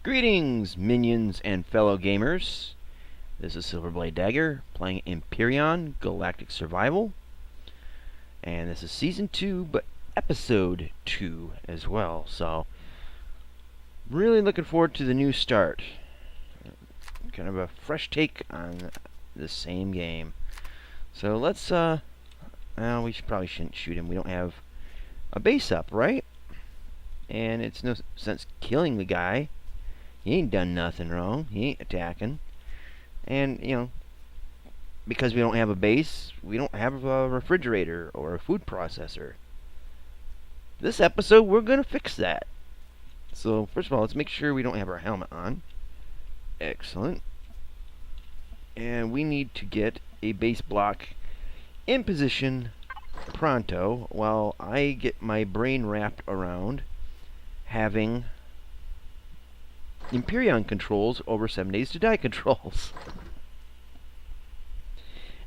Greetings, minions and fellow gamers. This is Silverblade Dagger playing Empyrion Galactic Survival. And this is Season 2, but Episode 2 as well. So, really looking forward to the new start. Kind of a fresh take on the same game. So let's, well, probably shouldn't shoot him. We don't have a base up, right? And it's no sense killing the guy. He ain't done nothing wrong. He ain't attacking. And, because we don't have a base, we don't have a refrigerator or a food processor. This episode, we're going to fix that. So, first of all, let's make sure we don't have our helmet on. Excellent. And we need to get a base block in position pronto while I get my brain wrapped around having Empyrion controls over 7 Days to Die controls.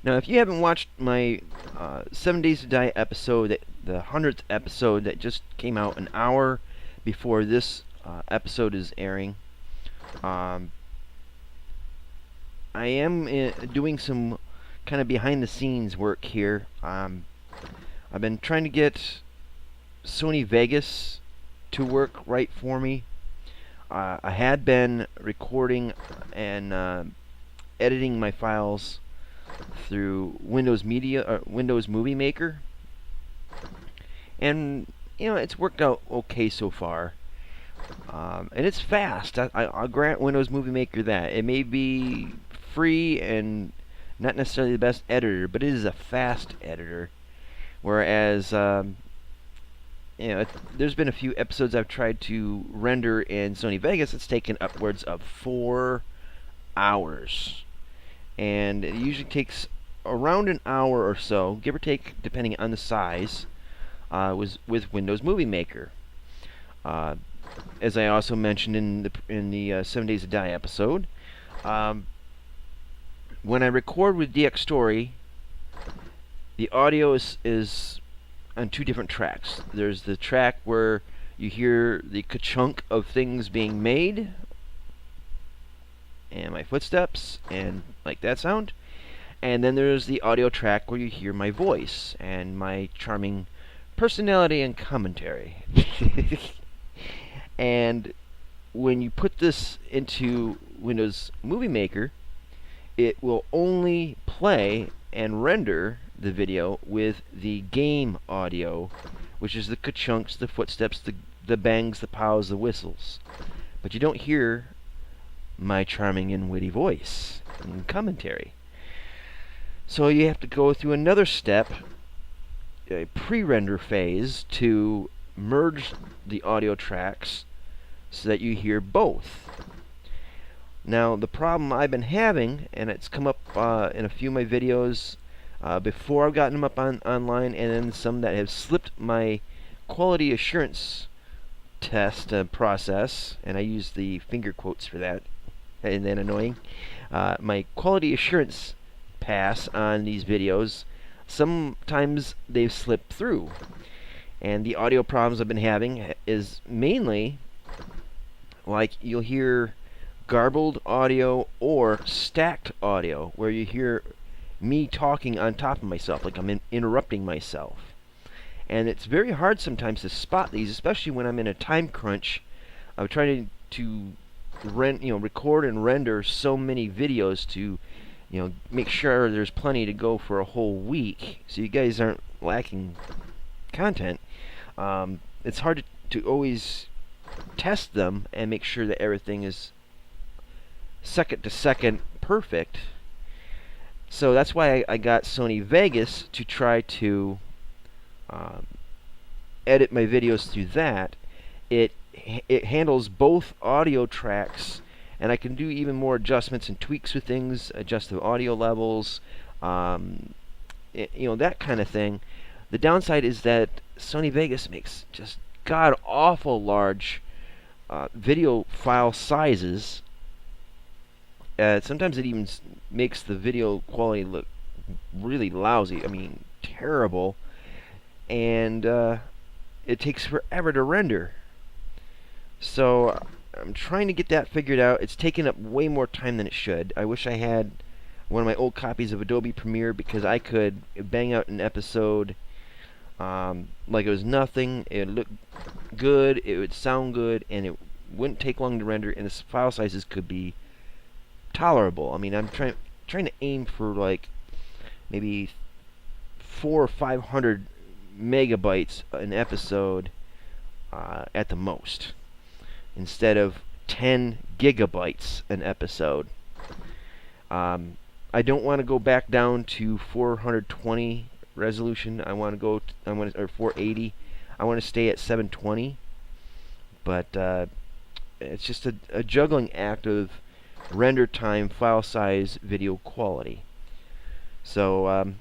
Now, if you haven't watched my 7 Days to Die episode, the 100th episode that just came out an hour before this episode is airing, I am doing some kind of behind-the-scenes work here. I've been trying to get Sony Vegas to work right for me. I had been recording and editing my files through Windows Movie Maker, and it's worked out okay so far. And it's fast. I'll grant Windows Movie Maker that. It may be free and not necessarily the best editor, but it is a fast editor. Whereas there's been a few episodes I've tried to render in Sony Vegas. It's taken upwards of 4 hours. And it usually takes around an hour or so, give or take, depending on the size, with Windows Movie Maker. As I also mentioned in the 7 Days to Die episode, when I record with DX Story, the audio is on 2 different tracks. There's the track where you hear the ka-chunk of things being made and my footsteps and like that sound, and then there's the audio track where you hear my voice and my charming personality and commentary. And when you put this into Windows Movie Maker, it will only play and render the video with the game audio, which is the ka-chunks, the footsteps, the bangs, the pows, the whistles. But you don't hear my charming and witty voice and commentary. So you have to go through another step, a pre-render phase, to merge the audio tracks so that you hear both. Now, the problem I've been having, and it's come up in a few of my videos before I've gotten them up online, and then some that have slipped my quality assurance test process, and I use the finger quotes for that, and then annoying. My quality assurance pass on these videos, sometimes they've slipped through. And the audio problems I've been having is mainly, like, you'll hear garbled audio or stacked audio, where you hear me talking on top of myself, like I'm interrupting myself. And it's very hard sometimes to spot these, especially when I'm in a time crunch of trying to record and render so many videos to make sure there's plenty to go for a whole week, so you guys aren't lacking content. It's hard to always test them and make sure that everything is second to second perfect. So that's why I got Sony Vegas to try to edit my videos through that. It handles both audio tracks, and I can do even more adjustments and tweaks with things, adjust the audio levels, that kind of thing. The downside is that Sony Vegas makes just god-awful large video file sizes. Sometimes it even makes the video quality look really lousy. I mean, terrible. And it takes forever to render. So I'm trying to get that figured out. It's taken up way more time than it should. I wish I had one of my old copies of Adobe Premiere, because I could bang out an episode like it was nothing. It would look good, it would sound good, and it wouldn't take long to render, and the file sizes could be tolerable. I mean, I'm trying to aim for like maybe 400 or 500 megabytes an episode at the most, instead of 10 gigabytes an episode. I don't want to go back down to 420 resolution. I want to go or 480. I want to stay at 720. But it's just a juggling act of render time, file size, video quality. So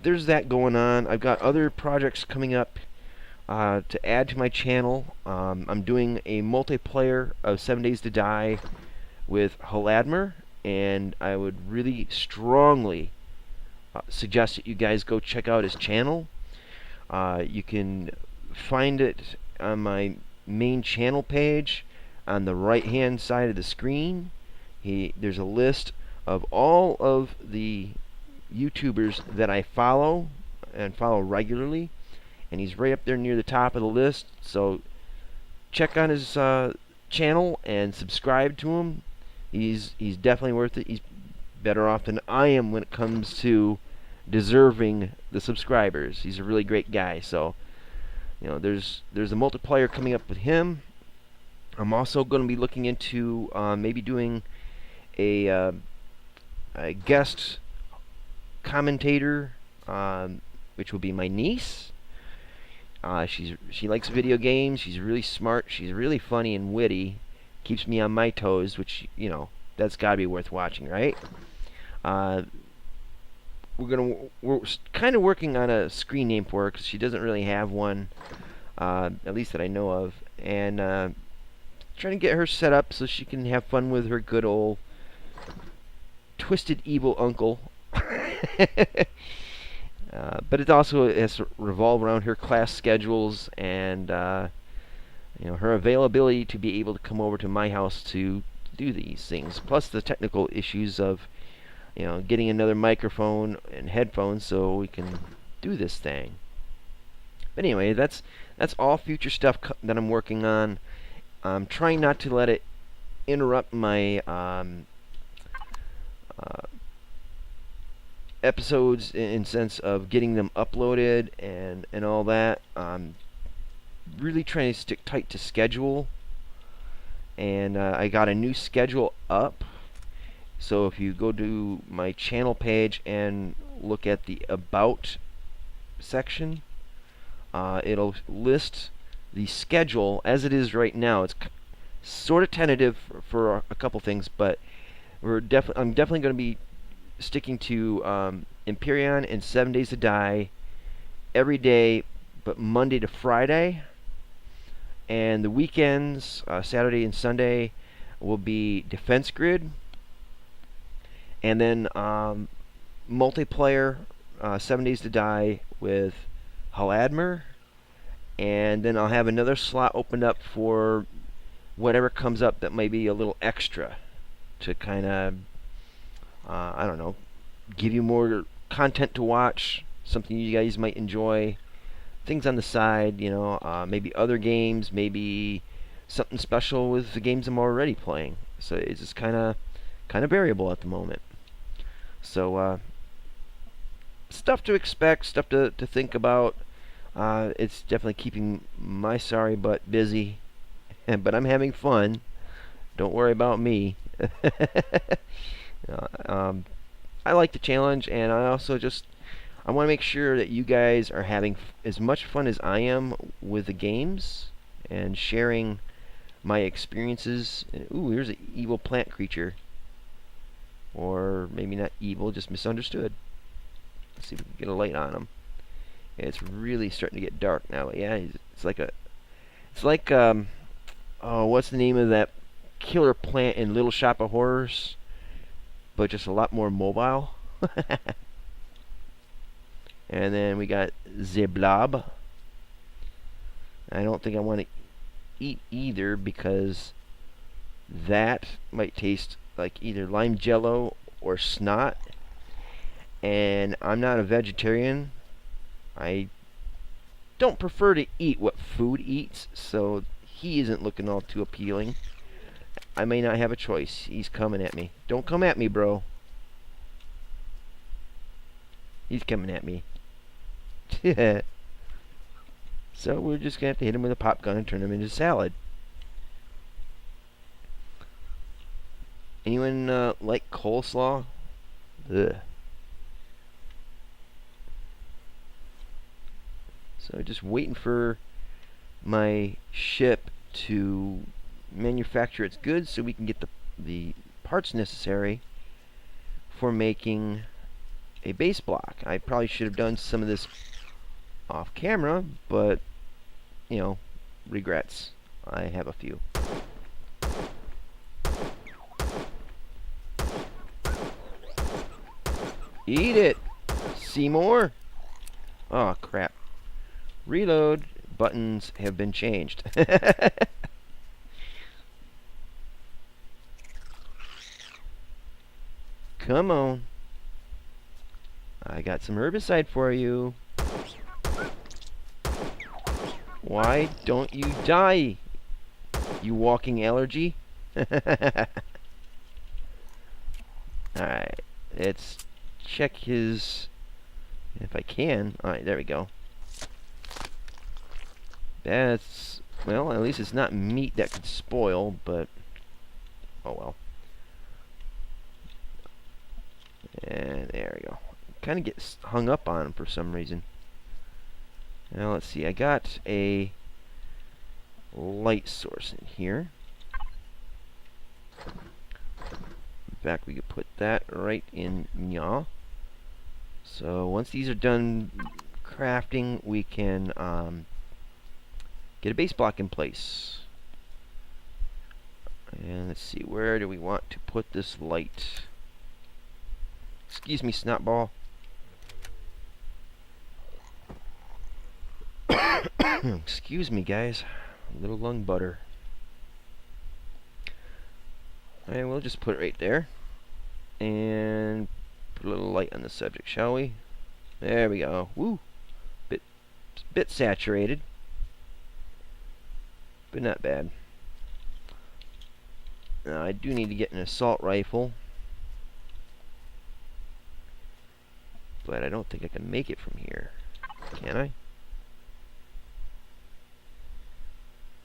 there's that going on. I've got other projects coming up to add to my channel. I'm doing a multiplayer of 7 Days to Die with Haladmer, and I would really strongly suggest that you guys go check out his channel. You can find it on my main channel page on the right hand side of the screen. There's a list of all of the YouTubers that I follow and follow regularly, and he's right up there near the top of the list. So check on his channel and subscribe to him. He's definitely worth it. He's better off than I am when it comes to deserving the subscribers. He's a really great guy. So there's a multiplayer coming up with him. I'm also going to be looking into maybe doing a guest commentator, which will be my niece. She likes video games. She's really smart. She's really funny and witty. Keeps me on my toes, which that's got to be worth watching, right? We're kind of working on a screen name for her, because she doesn't really have one, at least that I know of, and trying to get her set up so she can have fun with her good old twisted evil uncle. But it also has to revolve around her class schedules and her availability to be able to come over to my house to do these things, plus the technical issues of getting another microphone and headphones so we can do this thing. But anyway, that's all future stuff that I'm working on. I'm trying not to let it interrupt my episodes in sense of getting them uploaded and all that. Really trying to stick tight to schedule, and I got a new schedule up. So if you go to my channel page and look at the About section, it'll list the schedule as it is right now. It's sort of tentative for a couple things, but I'm definitely going to be sticking to Empyrion and 7 Days to Die every day, but Monday to Friday. And the weekends, Saturday and Sunday, will be Defense Grid. And then multiplayer, 7 Days to Die with Haladmer. And then I'll have another slot opened up for whatever comes up that may be a little extra to kind of, I don't know, give you more content to watch, something you guys might enjoy. Things on the side, maybe other games, maybe something special with the games I'm already playing. So it's just kind of variable at the moment. So stuff to expect, stuff to think about. It's definitely keeping my sorry butt busy, but I'm having fun. Don't worry about me. I like the challenge, and I also I want to make sure that you guys are having as much fun as I am with the games and sharing my experiences. Ooh, here's an evil plant creature. Or maybe not evil, just misunderstood. Let's see if we can get a light on him. Yeah, it's really starting to get dark now. Yeah, it's like what's the name of that killer plant in Little Shop of Horrors? But just a lot more mobile. And then we got the blob. I don't think I want to eat either, because that might taste like either lime jello or snot. And I'm not a vegetarian. I don't prefer to eat what food eats, so he isn't looking all too appealing. I may not have a choice. He's coming at me. Don't come at me, bro. He's coming at me. So we're just going to have to hit him with a pop gun and turn him into salad. Anyone like coleslaw? Ugh. So just waiting for my ship to manufacture its goods so we can get the parts necessary for making a base block. I probably should have done some of this off camera, but you know, regrets. I have a few. Eat it! Seymour! Oh crap. Reload buttons have been changed. Come on. I got some herbicide for you. Why don't you die, you walking allergy? Alright, let's check his... if I can. Alright, there we go. That's... well, at least it's not meat that could spoil, but... oh well. And there we go. Kind of get hung up on him for some reason. Now let's see, I got a light source in here. In fact, we could put that right in yaw. So once these are done crafting, we can get a base block in place. And let's see, where do we want to put this light? Excuse me, snotball. Excuse me, guys. A little lung butter. Alright, we'll just put it right there. And put a little light on the subject, shall we? There we go. Woo! Bit saturated. But not bad. Now, I do need to get an assault rifle. But I don't think I can make it from here. Can I?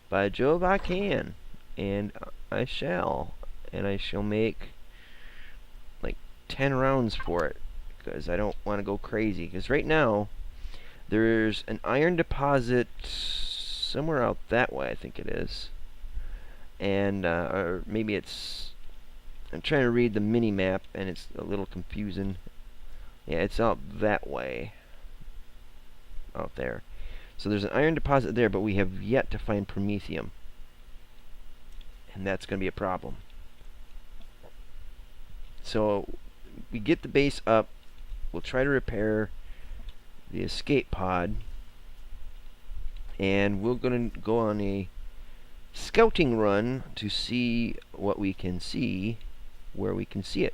By Jove, I can. And I shall. And I shall make like 10 rounds for it. Because I don't want to go crazy. Because right now, there's an iron deposit somewhere out that way, I think it is. And, or maybe it's... I'm trying to read the mini-map, and it's a little confusing. Yeah, it's out that way. Out there. So there's an iron deposit there, but we have yet to find promethium. And that's going to be a problem. So we get the base up. We'll try to repair the escape pod. And we're going to go on a scouting run to see what we can see, where we can see it.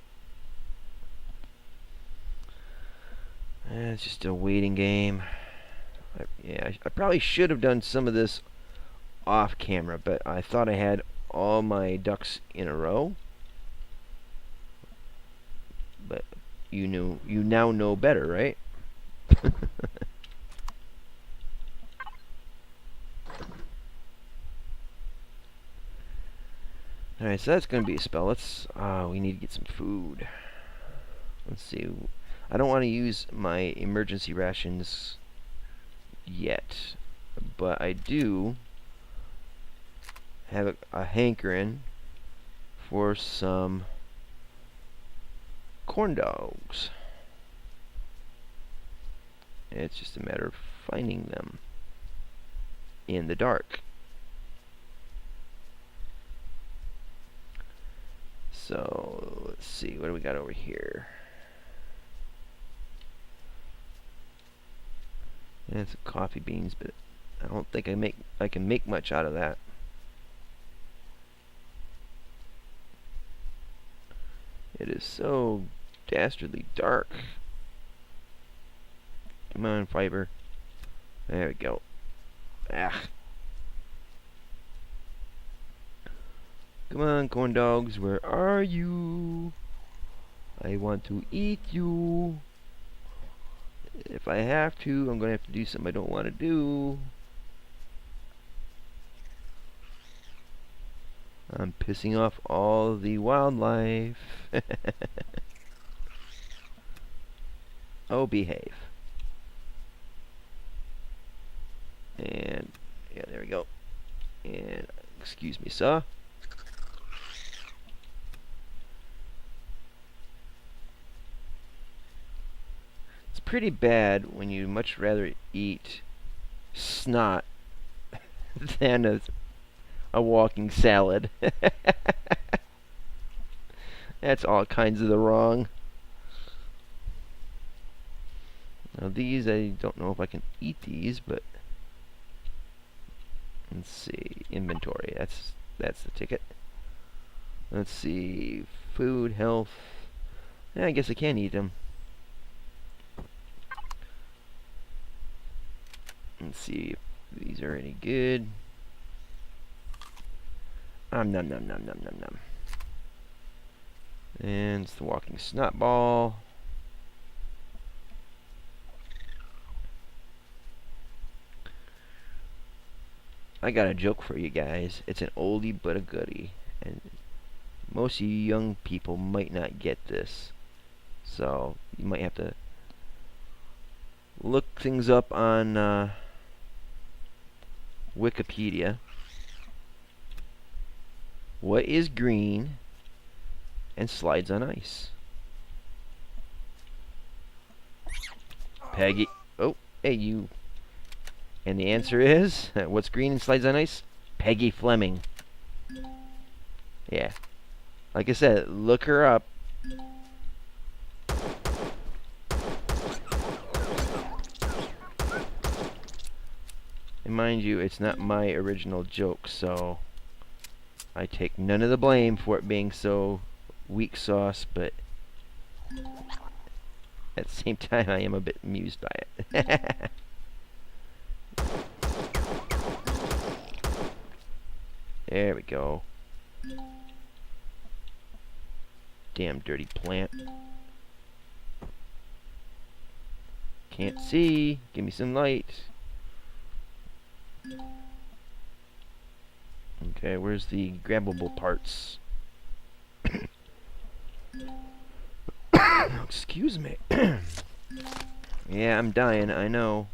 It's just a waiting game. I probably should have done some of this off camera, but I thought I had all my ducks in a row. But you now know better, right? Alright, so that's going to be a spell. Let's, we need to get some food. Let's see. I don't want to use my emergency rations yet, but I do have a hankering for some corn dogs. It's just a matter of finding them in the dark. So let's see, what do we got over here? And some coffee beans, but I don't think I can make much out of that. It is so dastardly dark. Come on, fiber. There we go. Ah. Come on, corn dogs, where are you? I want to eat you. If I have to, I'm going to have to do something I don't want to do. I'm pissing off all the wildlife. Oh, behave. And, yeah, there we go. And, excuse me, sir. It's pretty bad when you'd much rather eat snot than a walking salad. That's all kinds of the wrong. Now these, I don't know if I can eat these, but let's see. Inventory. That's the ticket. Let's see. Food, health. Yeah, I guess I can eat them. Let's see if these are any good. Nom nom nom nom nom nom. And it's the walking snot ball. I got a joke for you guys. It's an oldie but a goodie. And most of you young people might not get this. So you might have to look things up on Wikipedia. What is green and slides on ice? Peggy. Oh, hey, you. And the answer is, what's green and slides on ice? Peggy Fleming. Yeah. Like I said, look her up. And mind you, it's not my original joke, so I take none of the blame for it being so weak sauce, but at the same time, I am a bit amused by it. There we go. Damn dirty plant. Can't see. Give me some light. Okay, where's the grabbable parts? Excuse me. Yeah, I'm dying, I know.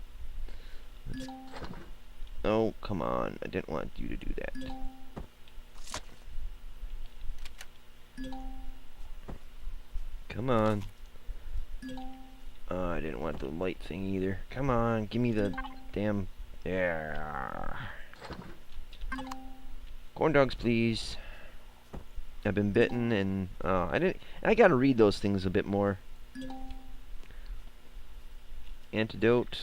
Oh, come on. I didn't want you to do that. Come on. Oh, I didn't want the light thing either. Come on, give me the damn... Yeah. Corn dogs, please. I've been bitten, and I gotta read those things a bit more. Antidote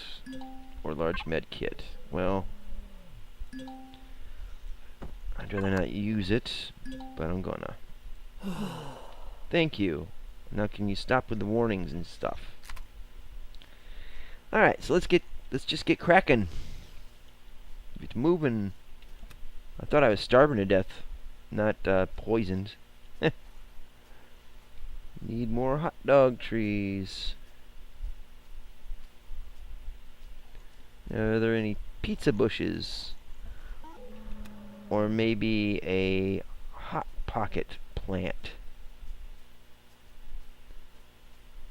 or large med kit. Well, I'd rather not use it, but I'm gonna. Thank you. Now can you stop with the warnings and stuff? All right, so let's just get cracking. Get moving. I thought I was starving to death, not poisoned. Need more hot dog trees. Are there any pizza bushes? Or maybe a hot pocket plant?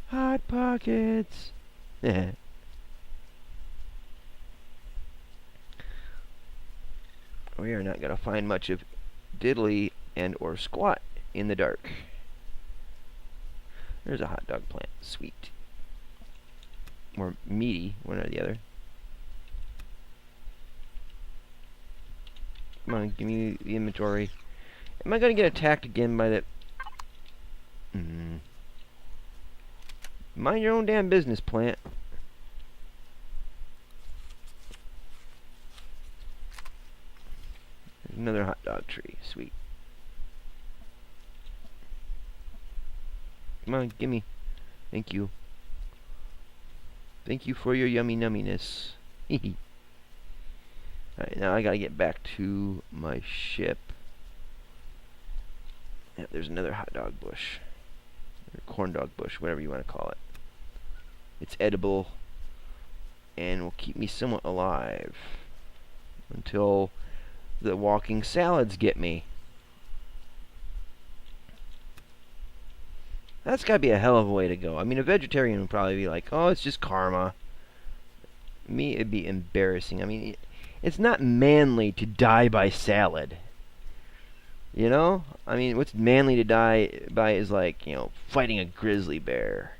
Hot pockets. We are not going to find much of diddly and or squat in the dark. There's a hot dog plant. Sweet. Or meaty, one or the other. Come on, give me the inventory. Am I going to get attacked again by that... Mind your own damn business, plant. There's another hot dog tree. Sweet. Come on, gimme. Thank you. Thank you for your yummy numminess. Alright, now I gotta get back to my ship. Yeah, there's another hot dog bush. Or corn dog bush, whatever you want to call it. It's edible and will keep me somewhat alive until the walking salads get me. That's gotta be a hell of a way to go. I mean, a vegetarian would probably be like, oh, it's just karma. Me, it'd be embarrassing. I mean, it's not manly to die by salad. You know? I mean, what's manly to die by is like, you know, fighting a grizzly bear.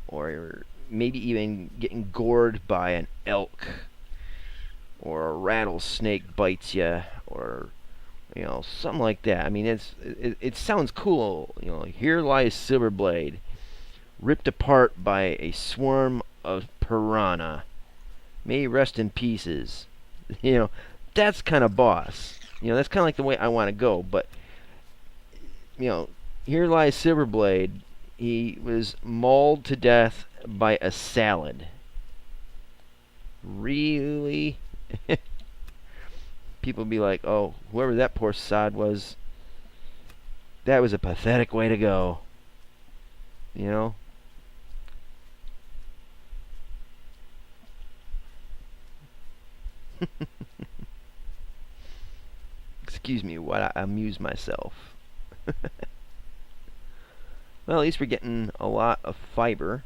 Or maybe even getting gored by an elk. Or a rattlesnake bites you. Or, you know, something like that. I mean, it sounds cool. You know, here lies Silverblade, ripped apart by a swarm of piranha. May he rest in pieces. You know, that's kind of boss. You know, that's kind of like the way I want to go. But, you know, here lies Silverblade. He was mauled to death by a salad. Really? People be like, oh, whoever that poor sod was, that was a pathetic way to go. You know? Excuse me while I amuse myself. Well, at least we're getting a lot of fiber.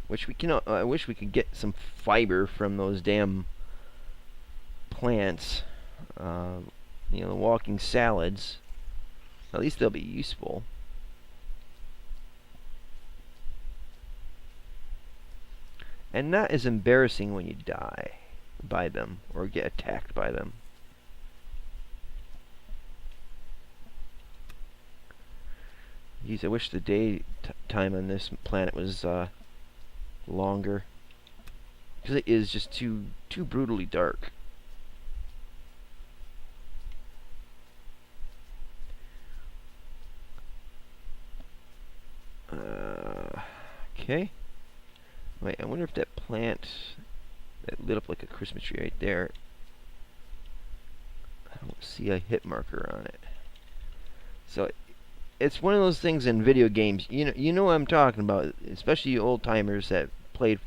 Which we can. I wish we could get some fiber from those damn plants. You know, the walking salads. At least they'll be useful. And not as embarrassing when you die by them or get attacked by them. Geez, I wish the day time on this planet was longer, because it is just too brutally dark. Okay. Wait, I wonder if that plant that lit up like a Christmas tree right there, I don't see a hit marker on it. So it's one of those things in video games. You know what I'm talking about, especially you old timers that played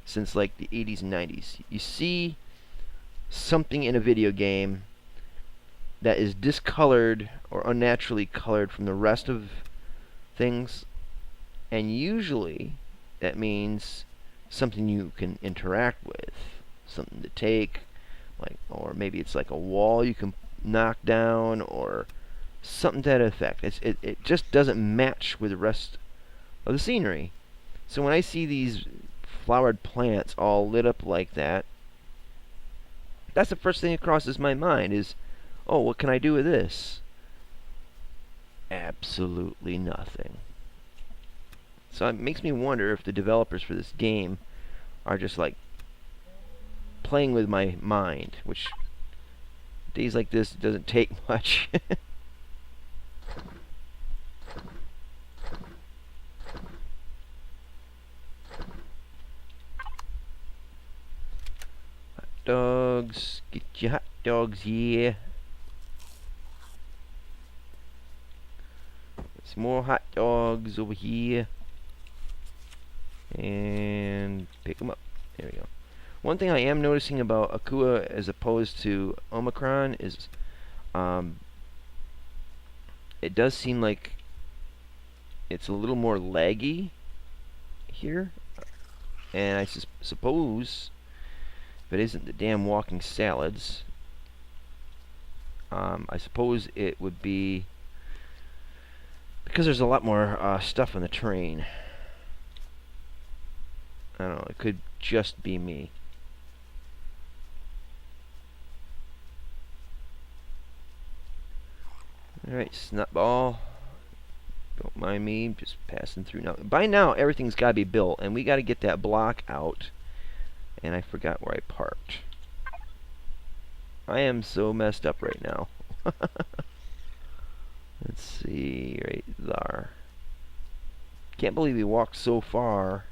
since like the 80s and 90s. You see something in a video game that is discolored or unnaturally colored from the rest of things, and usually that means something you can interact with, something to take, like, or maybe it's like a wall you can knock down, or something to that effect. It just doesn't match with the rest of the scenery. So when I see these flowered plants all lit up like that, that's the first thing that crosses my mind is, oh, what can I do with this? Absolutely nothing. So it makes me wonder if the developers for this game are just like playing with my mind, which days like this doesn't take much. Hot dogs, get your hot dogs, yeah. Some more hot dogs over here. And pick them up. There we go. One thing I am noticing about Akua as opposed to Omicron is it does seem like it's a little more laggy here. And I suppose if it isn't the damn walking salads, I suppose it would be because there's a lot more stuff on the train. I don't know, it could just be me. Alright, Snotball. Don't mind me, I'm just passing through now. By now, everything's got to be built, and we got to get that block out. And I forgot where I parked. I am so messed up right now. Let's see, right there. Can't believe we walked so far.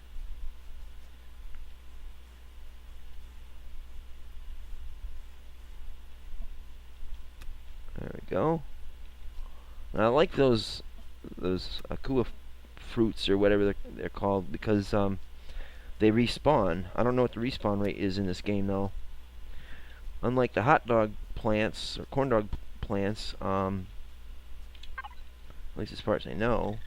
There we go. And I like those akua fruits or whatever they're called because they respawn. I don't know what the respawn rate is in this game though. Unlike the hot dog plants or corn dog plants, at least as far as I know,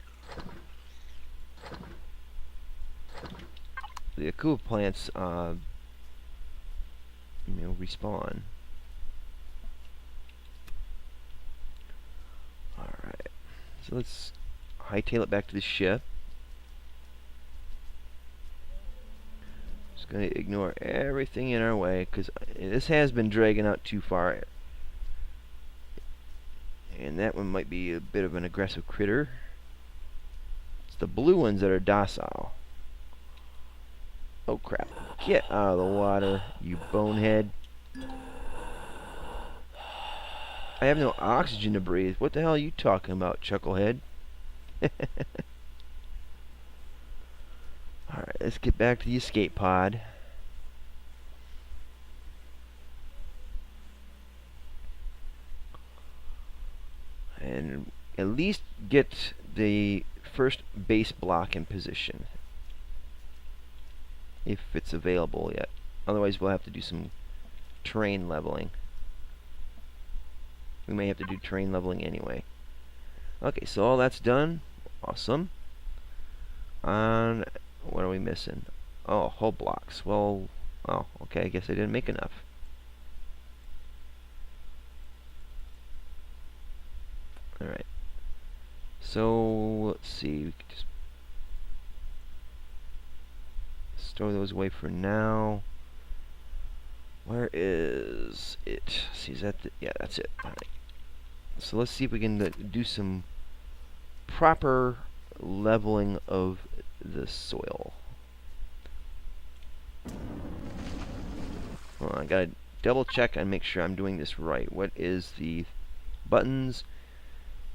the akua plants, respawn. Alright, so let's hightail it back to the ship. Just going to ignore everything in our way, because this has been dragging out too far. And that one might be a bit of an aggressive critter. It's the blue ones that are docile. Oh crap. Get out of the water, you bonehead. I have no oxygen to breathe. What the hell are you talking about, chucklehead? Alright, let's get back to the escape pod. And at least get the first base block in position. If it's available yet. Otherwise we'll have to do some terrain leveling. We may have to do terrain leveling anyway. Okay, so all that's done. Awesome. And what are we missing? Oh, hull blocks. Well, oh, okay, I guess I didn't make enough. Alright. So, let's see. We can just store those away for now. Where is it? See, is that yeah, that's it. Alright. So let's see if we can do some proper leveling of the soil. Well, I gotta double check and make sure I'm doing this right. What is the buttons?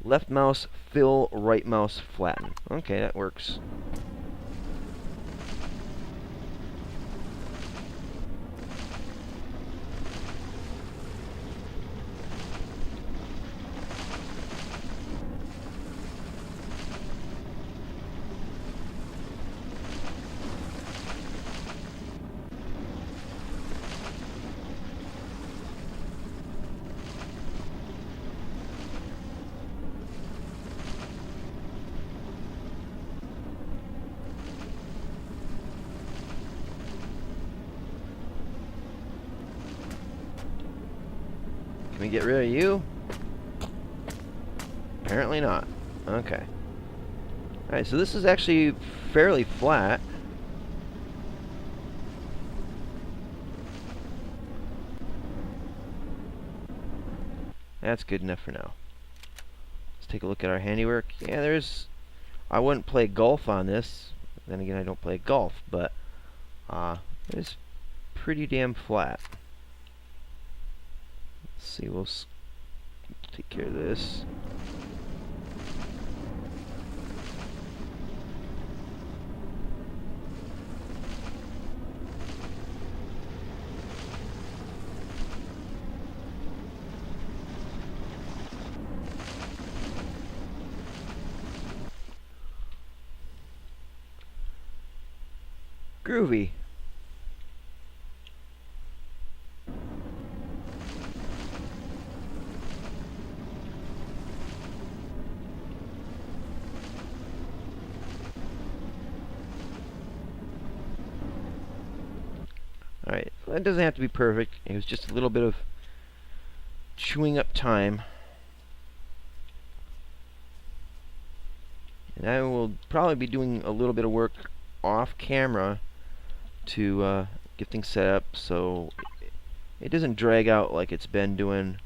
Left mouse fill, right mouse flatten. Okay, that works. Can we get rid of you? Apparently not. Okay. Alright, so this is actually fairly flat. That's good enough for now. Let's take a look at our handiwork. Yeah, there's... I wouldn't play golf on this. Then again, I don't play golf, but it's pretty damn flat. Let's see, we'll take care of this. Groovy. Alright, that doesn't have to be perfect. It was just a little bit of chewing up time. And I will probably be doing a little bit of work off camera to get things set up so it doesn't drag out like it's been doing.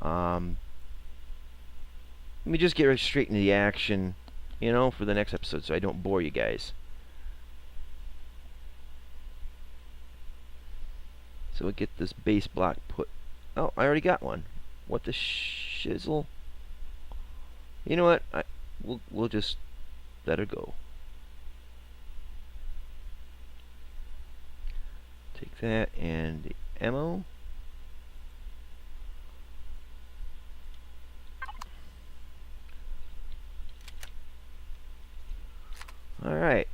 Let me just get right straight into the action, you know, for the next episode so I don't bore you guys. So we'll get this base block put... Oh, I already got one. What the shizzle? You know what? We'll just let it go. Take that and the ammo. Alright.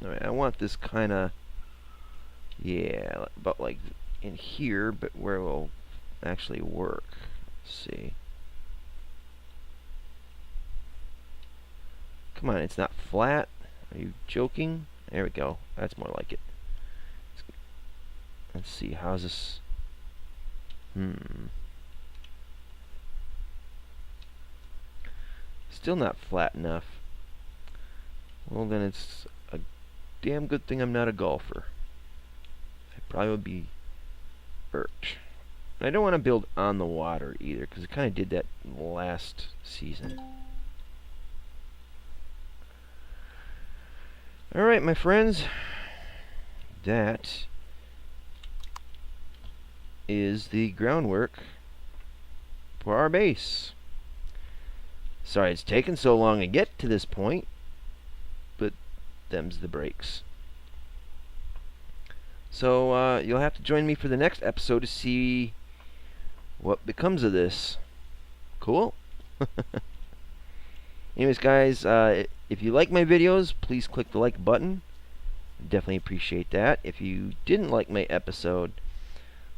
Alright, I want this kind of, yeah, about like in here, but where it will actually work. Let's see. Come on, it's not flat. Are you joking? There we go. That's more like it. Let's see, how's this? Still not flat enough. Well, then it's a damn good thing I'm not a golfer. I probably would be irked. I don't want to build on the water either, because I kind of did that last season. Alright, my friends. That is the groundwork for our base. Sorry it's taken so long to get to this point, but them's the breaks. So you'll have to join me for the next episode to see what becomes of this. Cool? Anyways, guys, if you like my videos, please click the like button. Definitely appreciate that. If you didn't like my episode,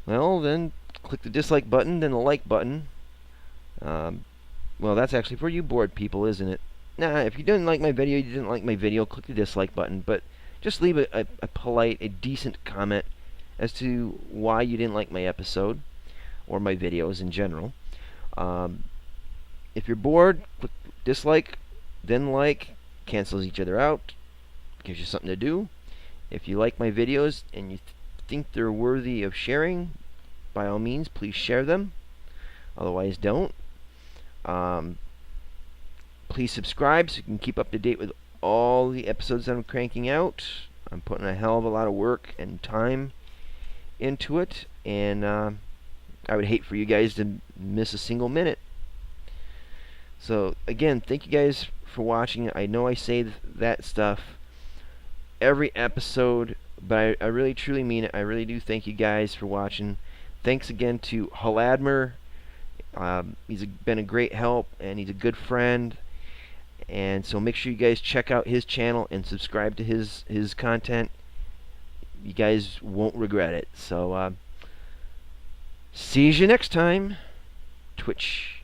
well, then click the dislike button, then the like button. Well, that's actually for you bored people, isn't it? Nah, if you didn't like my video, you didn't like my video, click the dislike button. But just leave a polite, a decent comment as to why you didn't like my episode or my videos in general. If you're bored, click dislike, then like, cancels each other out, gives you something to do. If you like my videos and you think they're worthy of sharing, by all means, please share them. Otherwise, don't. Please subscribe so you can keep up to date with all the episodes that I'm cranking out. I'm putting a hell of a lot of work and time into it, and I would hate for you guys to miss a single minute. So again, thank you guys for watching. I know I say that stuff every episode, but I really truly mean it. I really do thank you guys for watching. Thanks again to Haladmer. He's been a great help, and he's a good friend. And so make sure you guys check out his channel and subscribe to his content. You guys won't regret it. So see you next time. Twitch.